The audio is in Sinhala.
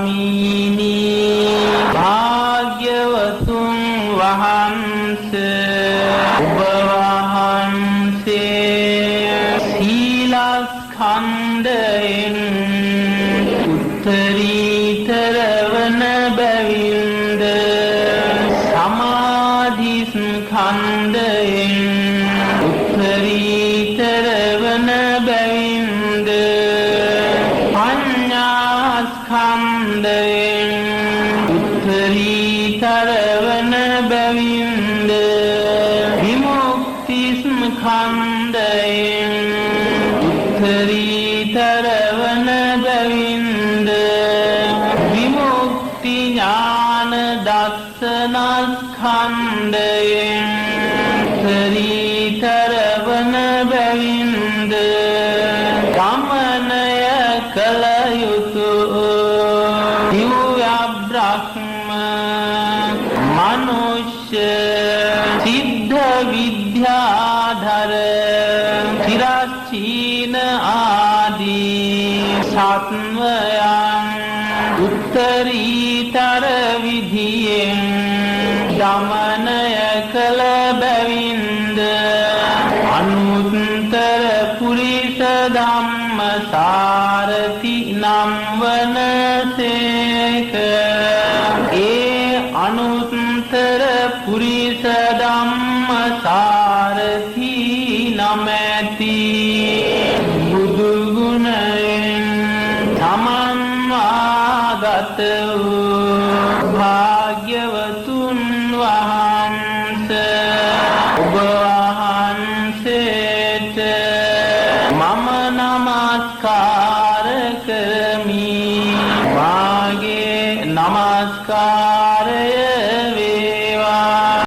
ස්වාමීනි භාග්‍යවතුන් වහන්සේ ඔබ වහන්සේ සීලස්කන්ධයෙන් උත්තරීතර වන බැවින්ද සමාධිස්කන්ධයෙන් උත්තරීතර වන බැවින්ද පඤ්ඤාස්කන්ධයෙන් උත්තරීතර වන බැවින්ද විමුක්තිස්කන්ධයෙන් උත්තරීතර වන බැවින්ද විමුක්ති ඥාන දර්ශනස්කන්ධයෙන් උත්තරීතර වන බැවින්ද ගමනය කළ යුතු දිව්‍ය බ්‍රහ්ම මනුෂ්‍ය සිද්ධ විද්‍යාධර තිරස්චීන ආදී සත්වයන් උත්තරීතර විධියෙන් දමනය කළ බැවින්ද අනුත්තර පුරිස ධම්මසාරති නම් වනසේක ඒ අනුත්තර පුරිස ධම්මසාරති නමැති බුදු ගුණයෙන් සමන්වාගත වූ භාග්‍යවතුන් වහන්සේ ඔබ වහන්සේට මම නමස්කාර කරමි. මාගේ නමස්කාරය